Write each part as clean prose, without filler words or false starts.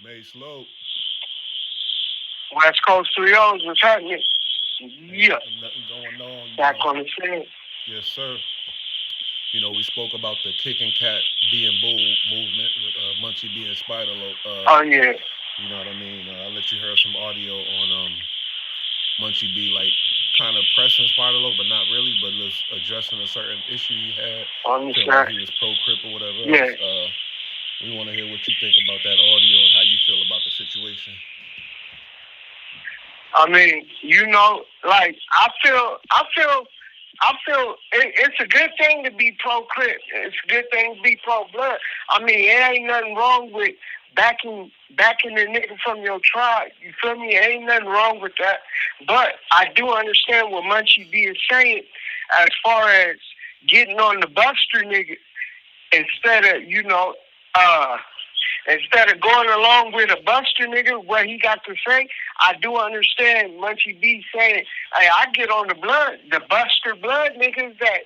Mase Low. West Coast 3-0s was happening. Ain't Yeah, nothing going on, back on the scene. Yes, sir. We spoke about the kick and cat being bull movement with Munchie being Spiderloc. Oh yeah. You know what I mean? I let you hear some audio on Munchie B like kind of pressing Spiderloc, but not really, but just addressing a certain issue he had, feeling like Understand? he was pro Crip or whatever Yeah. else. We want to hear what you think about that audio and how you feel about the situation. I mean, like it's a good thing to be pro Crip. It's a good thing to be pro blood. I mean, it ain't nothing wrong with backing the nigga from your tribe. You feel me? It ain't nothing wrong with that. But I do understand what Munchie B is saying as far as getting on the Buster nigga instead of, uh instead of going along with a Buster nigga, what he got to say, I do understand Munchie B saying, hey, I get on the Buster blood niggas that,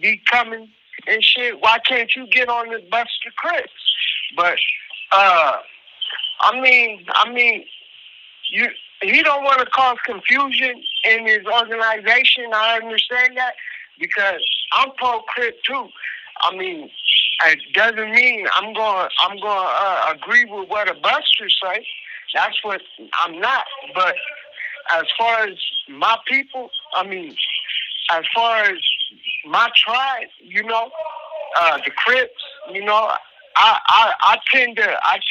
be coming and shit. Why can't you get on the Buster Crips? But uh I mean, you he don't want to cause confusion in his organization. I understand that because I'm pro Crip too. I mean, it doesn't mean I'm going to agree with what a Buster say. That's what I'm not. But as far as my people, I mean, as far as my tribe, the Crips, I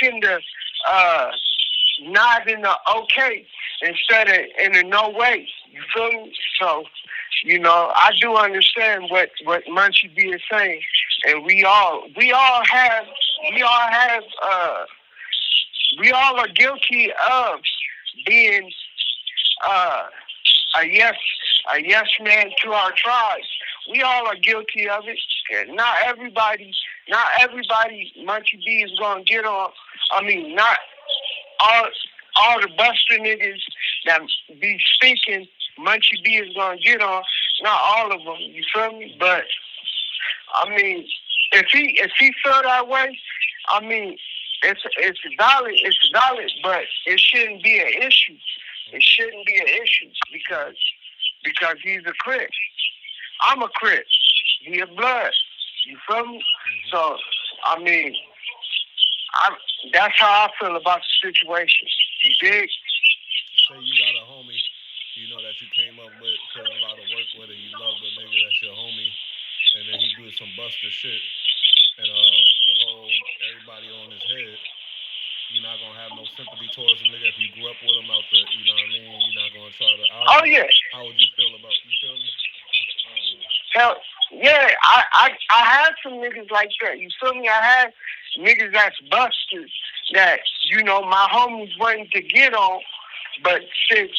tend to uh, nod in the okay instead of in a no way. You feel me? So, I do understand what Munchie B is saying, and we all are guilty of being uh, a yes a yes man to our tribes. We all are guilty of it. And not everybody Munchie B is gonna get on. I mean, not all all the Buster niggas that be speaking, Munchie B is gonna get on. Not all of them, you feel me? But I mean, if he feel that way, I mean, it's valid, but it shouldn't be an issue. It shouldn't be an issue because he's a Crip. I'm a Crip. He a blood. You feel me? Mm-hmm. So I mean, I that's how I feel about the situation. You dig? Say you got a homie, that you came up with, put a lot of work with, and you love the nigga that's your homie, and then he do some buster shit, and the whole everybody on his head. You're not gonna have no sympathy towards the nigga if you grew up with him out there. You know what I mean? You're not gonna try to. I don't Oh know. yeah. How would you feel about? You feel me? I don't know. Hell, yeah, I had some niggas like that. You feel me? I had niggas that's busters that, my homies wanted to get on, but since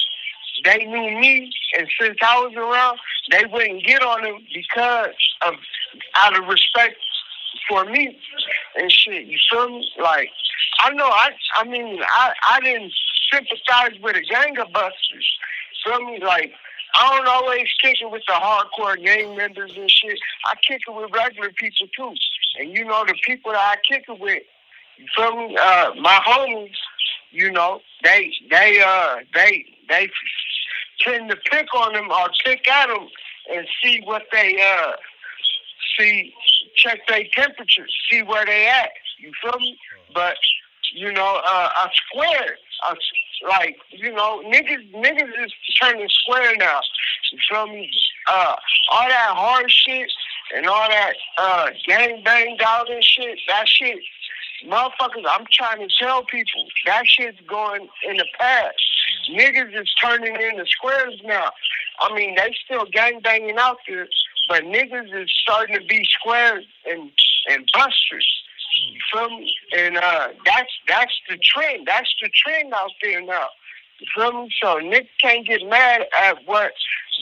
they knew me and since I was around, they wouldn't get on them because of out of respect for me and shit. You feel me? Like I know I didn't sympathize with a gang of busters. Feel me? Like I don't always kick it with the hardcore gang members and shit. I kick it with regular people too. And the people that I kick it with, you feel me? My homies, they tend to pick on them or pick at them and see what they see, check their temperature, see where they at. You feel me? But a square, niggas is turning square now. You feel me? All that hard shit and all that gang banged out and shit. That shit, motherfuckers. I'm trying to tell people that shit's going in the past. Niggas is turning into squares now. I mean, they still gang banging out there, but niggas is starting to be squares and busters. You feel me? And that's the trend. That's the trend out there now. You feel me? So Nick can't get mad at what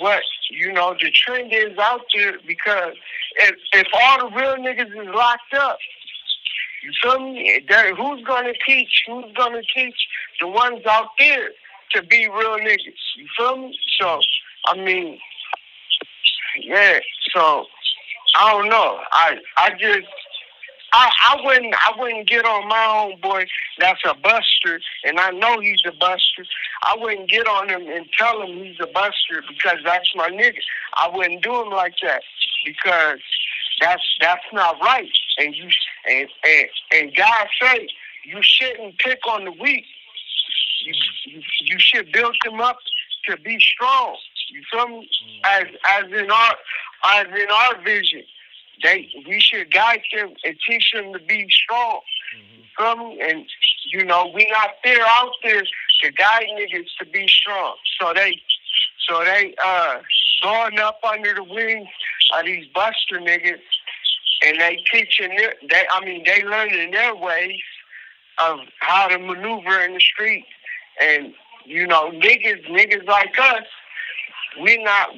the trend is out there because if all the real niggas is locked up, you feel me? Who's gonna teach? Who's gonna teach the ones out there to be real niggas? You feel me? So I mean, yeah. So I don't know. I just I wouldn't get on my homeboy that's a buster, and I know he's a buster. I wouldn't get on him and tell him he's a buster because that's my nigga. I wouldn't do him like that because that's not right. And you and God say you shouldn't pick on the weak. You should build them up to be strong. You feel me? As in our vision. We should guide them and teach them to be strong. Feel me? And we not out there to guide niggas to be strong. So they going up under the wings of these buster niggas, and they teaching they learning their ways of how to maneuver in the streets. And niggas like us, we not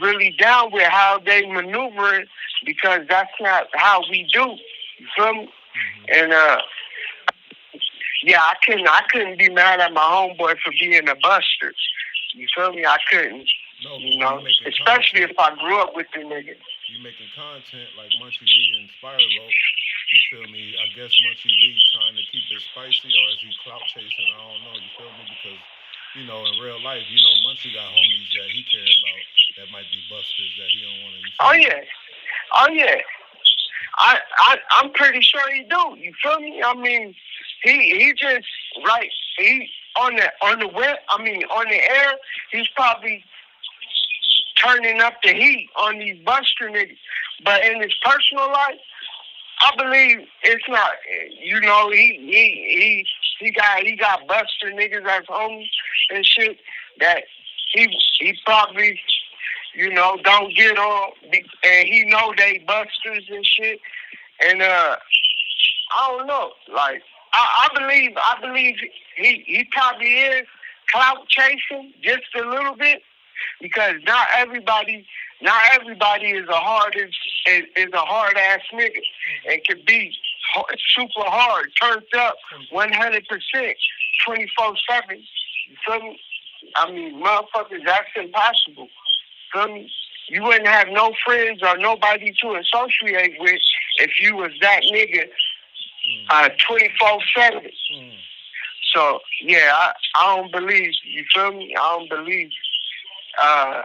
really down with how they maneuver because that's not how we do. You feel me? And I couldn't be mad at my homeboy for being a buster. You feel me? I couldn't. No, especially if I grew up with the nigga. You making content like Munchie B and Spiderloc. You feel me? I guess Munchie B trying to keep it spicy, or is he clout chasing? I don't know. You feel me? Because in real life, Munchie got homies that he care about that might be busters that he don't want to. Oh yeah. I'm pretty sure he do. You feel me? I mean, he just right. He on the web. I mean, on the air, he's probably turning up the heat on these buster niggas. But in his personal life, I believe it's not. He got buster niggas as homies and shit that he probably don't get on, and he know they busters and shit. And I don't know. Like I believe he probably is clout chasing just a little bit because not everybody is a hard ass nigga and can be super hard, turned up 100%, 24/7. You feel me? I mean, motherfuckers, that's impossible. Feel me? You wouldn't have no friends or nobody to associate with if you was that nigga 24/7. So yeah, I don't believe. You feel me? I don't believe. I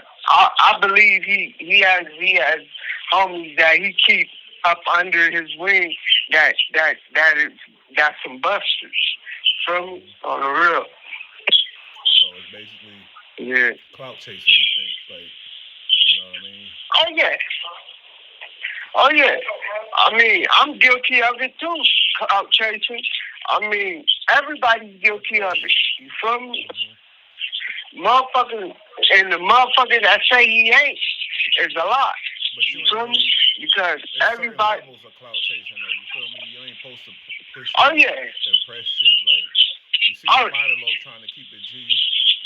believe he has homies that he keep up under his wing that's some busters. Feel me? On the real. So it's basically clout chasing. You think, like, you know what I mean? Oh yeah. I mean, I'm guilty of it too. Clout chasing. I mean, everybody's guilty of it. You feel me? Motherfuckers, and the motherfucker that say he ain't is a lot. But you feel me? Because everybody levels of clout chasing though. You feel me? You ain't supposed to push impress shit. Like you see Spiderloc trying to keep it G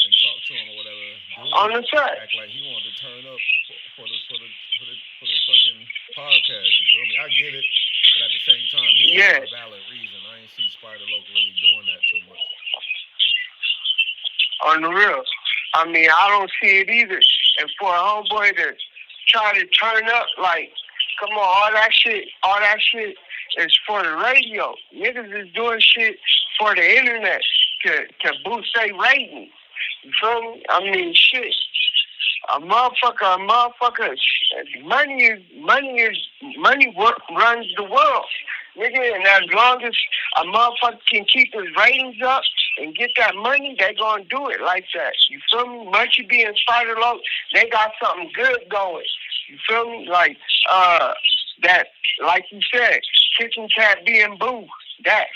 and talk to him or whatever. On the side. Act like he wanted to turn up for the fucking podcast. You feel me? I get it, but at the same time, he has a valid reason. I ain't see Spiderloc really doing that too much. On the real. I mean, I don't see it either. And for a homeboy to try to turn up, like, come on, all that shit is for the radio. Niggas is doing shit for the internet to boost their ratings. You feel me? I mean, shit. A motherfucker. Money runs the world, nigga. And as long as a motherfucker can keep his ratings up and get that money, they gonna do it like that. You feel me? Munchie B and Spiderloc, they got something good going. You feel me? Like that, like you said, Kitchen Cat being boo. That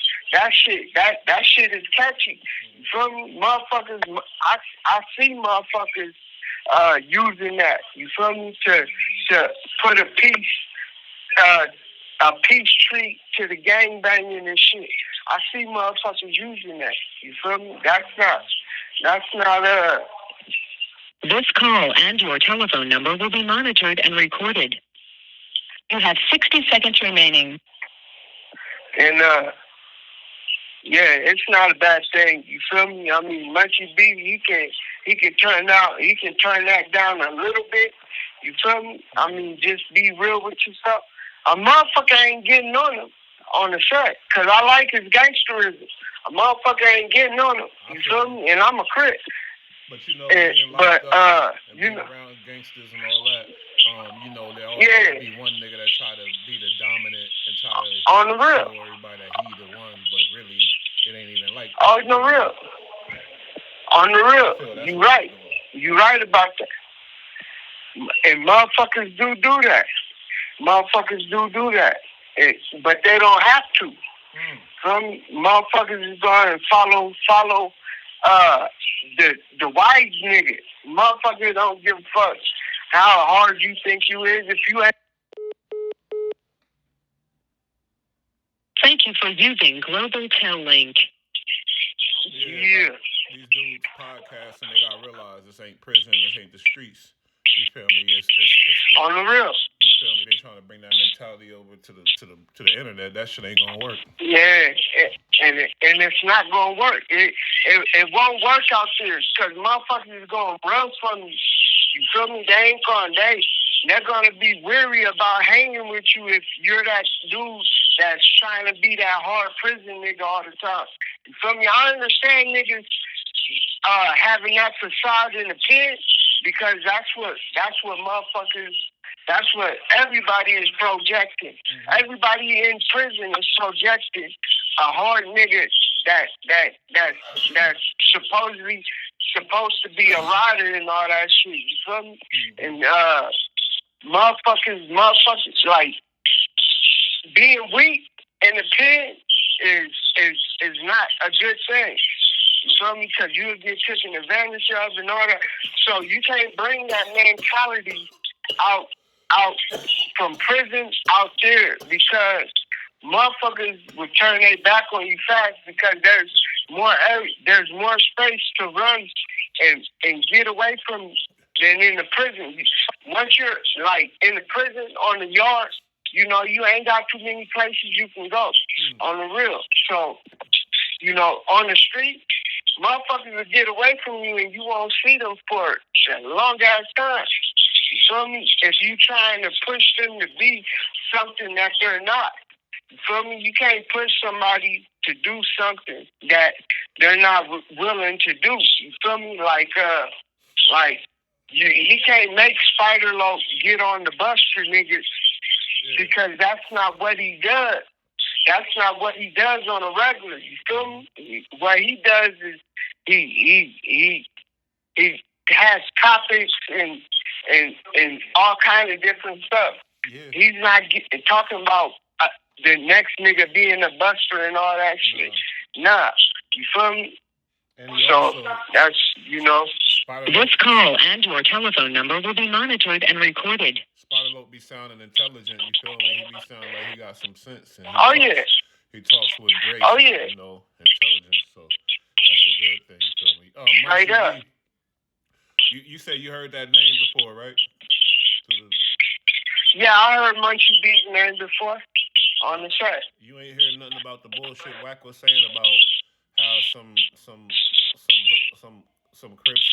shit is catchy. You feel me? Motherfuckers, I see motherfuckers using that. You feel me? To put a peace treat to the gang banging and shit. I see motherfuckers using that. You feel me? That's not This call and your telephone number will be monitored and recorded. You have 60 seconds remaining. And it's not a bad thing. You feel me? I mean, Munchie B, he can turn that down a little bit. You feel me? I mean, just be real with yourself. A motherfucker ain't getting on him on the set, cause I like his gangsterism. A motherfucker ain't getting on him. You feel me? And I'm a Crip. But you know, being locked up and being around gangsters and all that, you know, there always be one nigga that try to be the dominant and try to on the real. show everybody that he the one, but really it ain't even like that. Oh, it's the real. On the real. You right. You right about that. And motherfuckers do that. Motherfuckers do that. But they don't have to. Some motherfuckers is going to follow the wise niggas. Motherfuckers don't give a fuck how hard you think you is if you ain't. Thank you for using Global Tel Link. Yeah. Like these dudes podcast and they gotta realize this ain't prison, this ain't the streets. You feel me? It's on the real. You feel me? They trying to bring that mentality over to the internet. That shit ain't gonna work. Yeah, and it's not gonna work. It won't work out there because motherfuckers is gonna run from you. You feel me? They're gonna be weary about hanging with you if you're that dude that's trying to be that hard prison nigga all the time. You feel me? I understand niggas having that facade in the pen because that's what motherfuckers. That's what everybody is projecting. Mm-hmm. Everybody in prison is projecting a hard nigga that's supposedly supposed to be a rider and all that shit. You feel me? Mm-hmm. And motherfuckers like being weak in the pen is not a good thing. You feel me? Because you'll get taken advantage of and all that. So you can't bring that mentality out from prison out there because motherfuckers will turn their back on you fast because there's more space to run and get away from than in the prison. Once you're like in the prison on the yard, you know, you ain't got too many places you can go on the real. So, you know, on the street, motherfuckers will get away from you and you won't see them for a long ass time. You feel me? If you trying to push them to be something that they're not. You feel me? You can't push somebody to do something that they're not willing to do. You feel me? He can't make Spiderloc get on the bus for niggas because that's not what he does. That's not what he does on a regular. You feel me? What he does is he has topics and all kind of different stuff. Yeah. He's not talking about the next nigga being a buster and all that shit. Nah, you feel me? So that's, you know. This call and your telephone number will be monitored and recorded. Spiderloc be sounding intelligent, you feel me? He be sounding like he got some sense. And he talks with grace and, you know, intelligence. So that's a good thing, you feel me? Munchie B, you said you heard that name before, right? Yeah, I heard Munchie B's name before on the track. You ain't heard nothing about the bullshit Wack was saying about how some Crips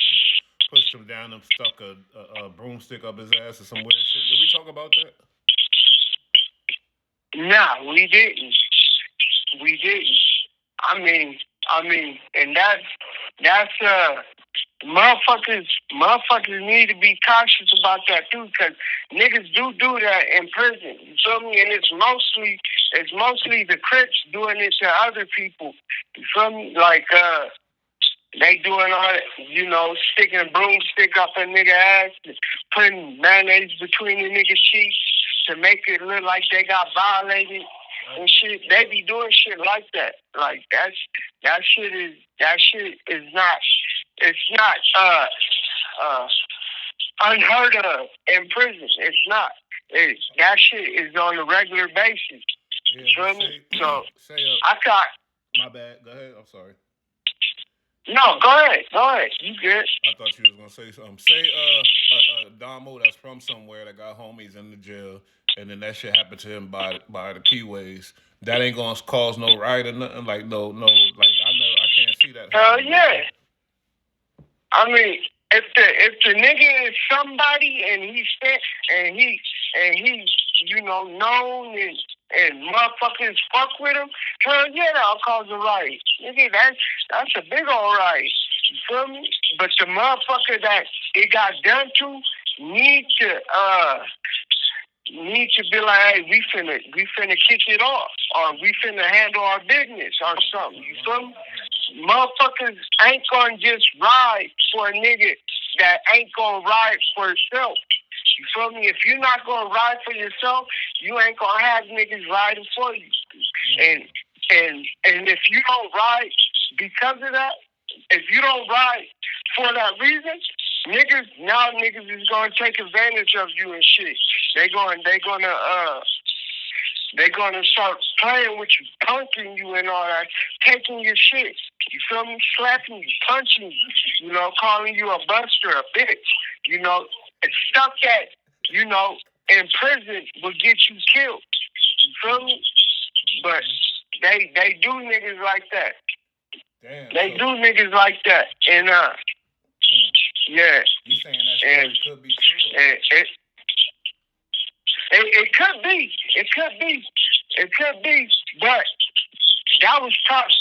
pushed him down and stuck a broomstick up his ass or some weird shit. Did we talk about that? Nah, we didn't. I mean, and that's motherfuckers need to be cautious about that too, because niggas do that in prison. You feel me? And it's mostly the Crips doing it to other people. You feel me? Like they doing all that, you know, sticking a broomstick up a nigga ass, putting mayonnaise between the nigga's cheeks to make it look like they got violated and shit. They be doing shit like that. Like that shit is not. It's not unheard of in prison. It's not. That shit is on a regular basis. Yeah, you feel me? So I thought. My bad. Go ahead. I'm sorry. No, go ahead. You good? I thought you was gonna say something. Say a Damo that's from somewhere that got homies in the jail, and then that shit happened to him by the keyways. That ain't gonna cause no riot or nothing. Like no. Like I can't see that. Hell yeah. I mean, if the nigga is somebody and he known and motherfuckers fuck with him, hell yeah, that'll cause a riot. Nigga, that's a big old riot. You feel me? But the motherfucker that it got done to need to be like, hey, we finna kick it off, or we finna handle our business, or something. You feel me? Motherfuckers ain't gonna just ride for a nigga that ain't gonna ride for himself. You feel me? If you're not gonna ride for yourself, you ain't gonna have niggas riding for you. And if you don't ride because of that, if you don't ride for that reason, niggas is gonna take advantage of you and shit. They're gonna start playing with you, punking you and all that, taking your shit. You feel me? Slapping you, punching you, calling you a buster, a bitch. It's stuff that, in prison will get you killed. You feel me? But they do niggas like that. Damn, they do niggas like that. And yeah. You saying that story could be true? It could be. It could be. It could be. But that was tough.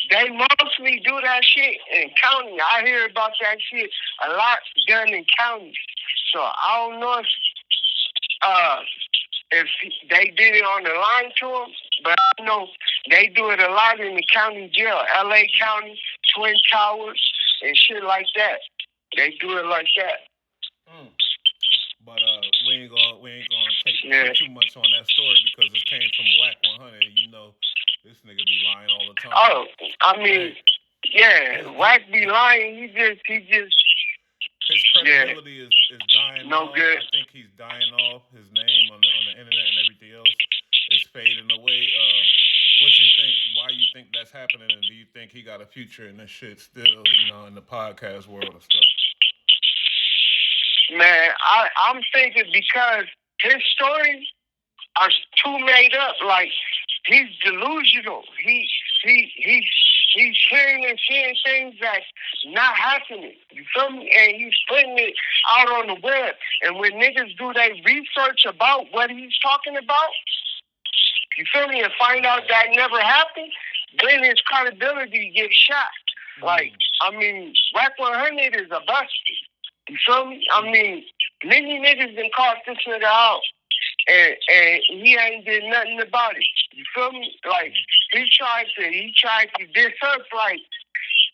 They mostly do that shit in county. I hear about that shit a lot done in county. So I don't know if they did it on the line to them, but I know they do it a lot in the county jail, LA County, Twin Towers, and shit like that. They do it like that. But we ain't gonna take too much on that story because it came from Wack100. And this nigga be lying all the time. Oh, I mean, Wack be lying. He just. His credibility is dying off. Good. I think he's dying off. His name on the internet and everything else is fading away. What you think? Why you think that's happening? And do you think he got a future in this shit still? In the podcast world and stuff. Man, I'm thinking because his stories are too made up. Like, he's delusional. He's hearing and seeing things that's not happening. You feel me? And he's putting it out on the web. And when niggas do their research about what he's talking about, you feel me, and find out that never happened, then his credibility gets shot. Like, I mean, Wack100 is a buster. You feel me? I mean, many niggas done caught this nigga out, and he ain't did nothing about it. You feel me? Like, he tried to diss us. Like,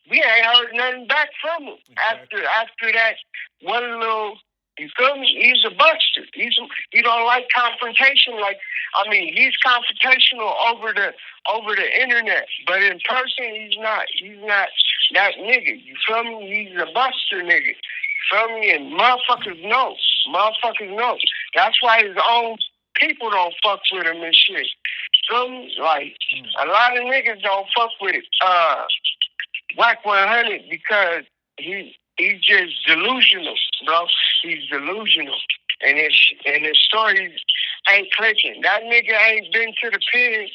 we ain't heard nothing back from him. Exactly. After that one little, you feel me? He's a buster. He don't like confrontation. Like, I mean, he's confrontational over the internet, but in person, he's not that nigga. You feel me? He's a buster nigga. Feel me? And motherfuckers know. That's why his own people don't fuck with him and shit. Feel me? Like, a lot of niggas don't fuck with Wack100 because he's just delusional, bro. He's delusional. And his stories ain't clicking. That nigga ain't been to the pen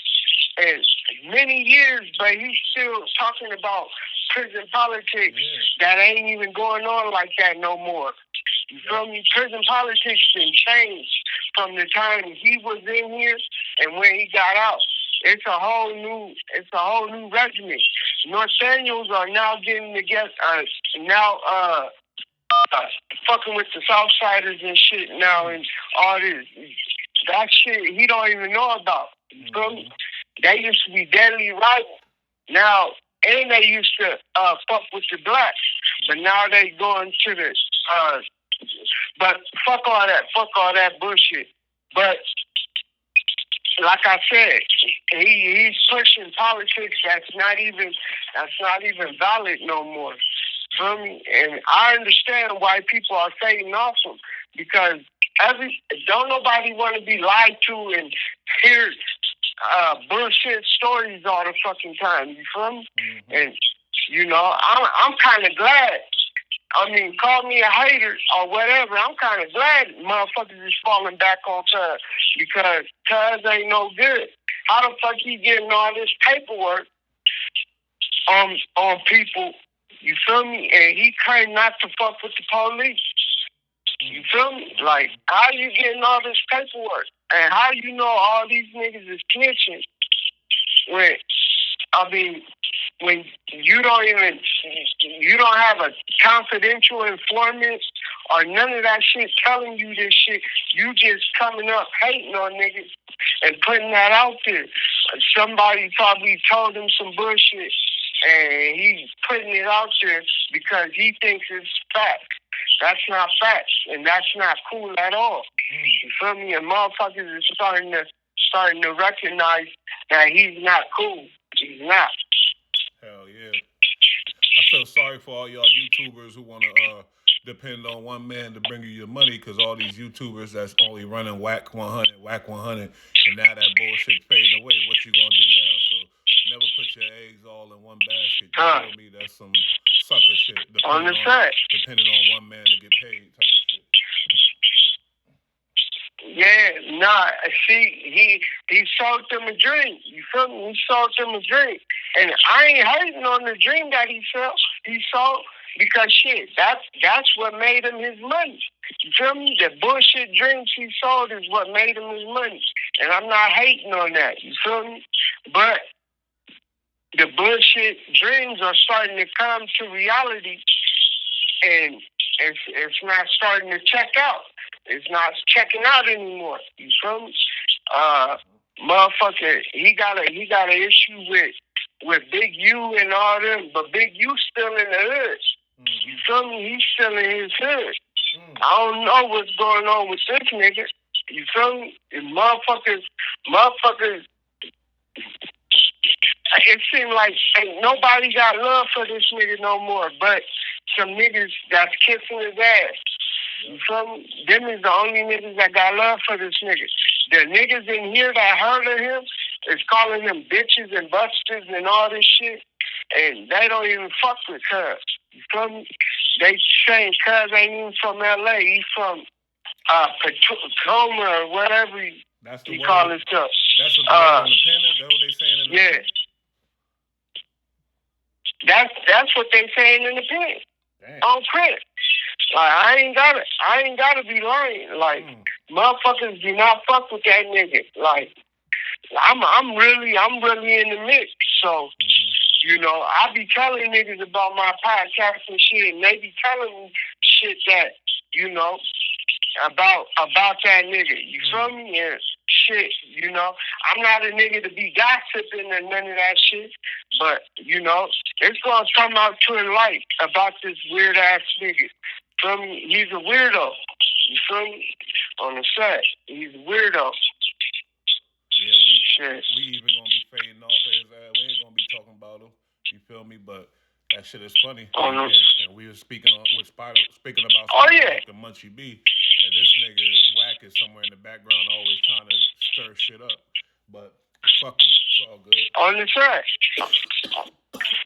in many years, but he's still talking about prison politics that ain't even going on like that no more. You feel me? Prison politics been changed from the time he was in here and when he got out. It's a whole new regimen. Northaniels are now getting together, fucking with the Southsiders and shit now, and all this. That shit he don't even know about. You feel me? They used to be deadly rivals. Now, and they used to fuck with the blacks, but now they going to the but fuck all that bullshit. But like I said, he's pushing politics that's not even valid no more. Feel me? And I understand why people are fading off him, because don't nobody want to be lied to and hear bullshit stories all the fucking time. You feel me? And I'm kind of glad. I mean, call me a hater or whatever. I'm kind of glad motherfuckers is falling back on Cuz, because Cuz ain't no good. How the fuck he getting all this paperwork on people? You feel me? And he claimed not to fuck with the police. You feel me? Like, how you getting all this paperwork? And how you know all these niggas is snitching when, when you don't have a confidential informant or none of that shit telling you this shit. You just coming up hating on niggas and putting that out there. Somebody probably told him some bullshit and he's putting it out there because he thinks it's fact. That's not facts, and that's not cool at all. You feel me? And motherfuckers is starting to recognize that he's not cool. He's not. Hell yeah. I feel sorry for all y'all YouTubers who want to depend on one man to bring you your money, because all these YouTubers that's only running Wack100, Wack100, and now that bullshit's fading away. What you gonna do now? So never put your eggs all in one basket. You feel me? That's some sucker shit. Depending on one man to get paid type of shit. Yeah, nah. See, he sold them a dream. You feel me? He sold them a dream, and I ain't hating on the dream that he sold because shit, that's what made him his money. You feel me? The bullshit dreams he sold is what made him his money, and I'm not hating on that. You feel me? But the bullshit dreams are starting to come to reality, and it's not starting to check out. It's not checking out anymore. You feel me? Motherfucker, he got an issue with Big U and all them, but Big U still in the hood. You feel me? He's still in his hood. I don't know what's going on with this nigga. You feel me? And motherfuckers. It seems like ain't nobody got love for this nigga no more, but some niggas that's kissing his ass. You feel me? Them is the only niggas that got love for this nigga. The niggas in here that heard of him is calling them bitches and busters and all this shit, and they don't even fuck with Cuz. You feel me? They saying Cuz ain't even from LA. He's from Tacoma or whatever he call himself. That's what the independent. That's what they saying in the yeah. That's what they saying in the pen. On Crip. Like, I ain't gotta be lying. Like, motherfuckers do not fuck with that nigga. Like, I'm really in the mix. So, you know, I be telling niggas about my podcast and shit, and they be telling me shit that, you know, about that nigga. You feel me? And shit, you know, I'm not a nigga to be gossiping and none of that shit, but, you know, it's gonna come out to a light about this weird ass nigga. Feel me? He's a weirdo. You feel me? On the set, he's a weirdo. Yeah, we even gonna be fading off of his ass. We ain't gonna be talking about him. You feel me? But that shit is funny. And we were speaking about Spiderloc and Munchie B, and this nigga Wack is somewhere in the background, always trying to stir shit up. But fuck him, it's all good.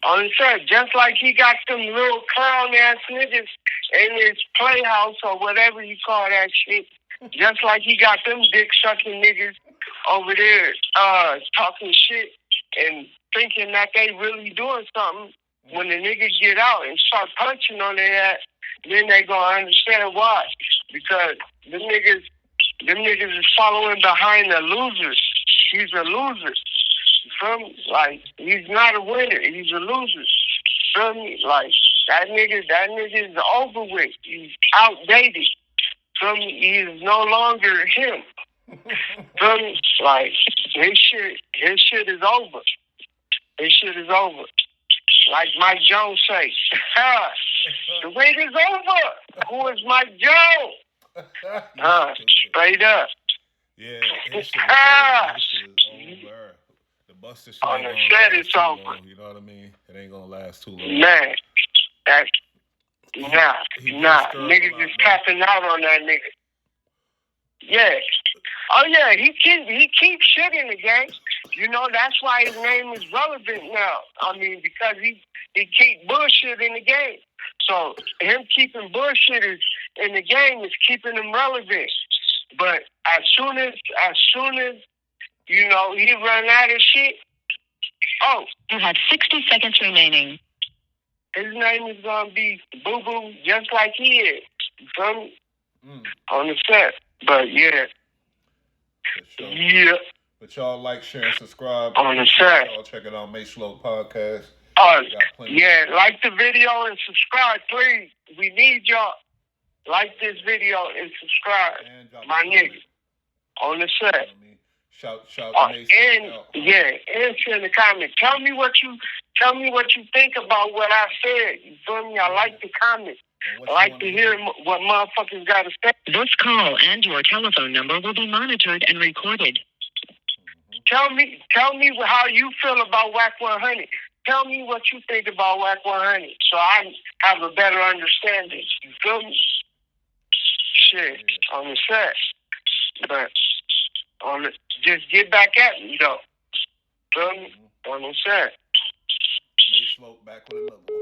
On the set, just like he got them little clown ass niggas in his playhouse or whatever you call that shit. Just like he got them dick sucking niggas over there talking shit and thinking that they really doing something. When the niggas get out and start punching on their ass, then they gonna understand why. Because them niggas is following behind the losers. He's a loser. You feel me? Like, he's not a winner. He's a loser. You feel me? Like, that nigga is over with. He's outdated. Feel me? He is no longer him. Feel me? Like, his shit is over. His shit is over. Like Mike Jones say, the wait is over. Who is Mike Jones? Straight up. Yeah, his shit is over. The buster shit ain't gonna last too long. You know what I mean? It ain't gonna last too long. Man, nah. Niggas is tapping out on that nigga. Yeah. Oh yeah, he keeps shit in the game. You know, that's why his name is relevant now. I mean, because he keep bullshit in the game. So him keeping bullshit in the game is keeping him relevant. But as soon as you know he run out of shit, you have 60 seconds remaining. His name is gonna be Boo Boo, just like he is. You feel me? on the set. But yeah. For sure. Yeah. But y'all like, share, and subscribe. On the set. Y'all checking out Spiderloc podcast. Yeah, like the video and subscribe, please. We need y'all. Like this video and subscribe, And my nigga. On the set. You know what I mean? Shout Mase and out. Yeah, answer in the comments. Tell me what you think about what I said. You feel me? I like the comments. I like to hear what motherfuckers got to say. This call and your telephone number will be monitored and recorded. Tell me how you feel about Wack100. Tell me what you think about Wack100 so I have a better understanding. You feel me? Shit, on the set. But just get back at me, though. Feel me? On the set. Spiderloc back with another.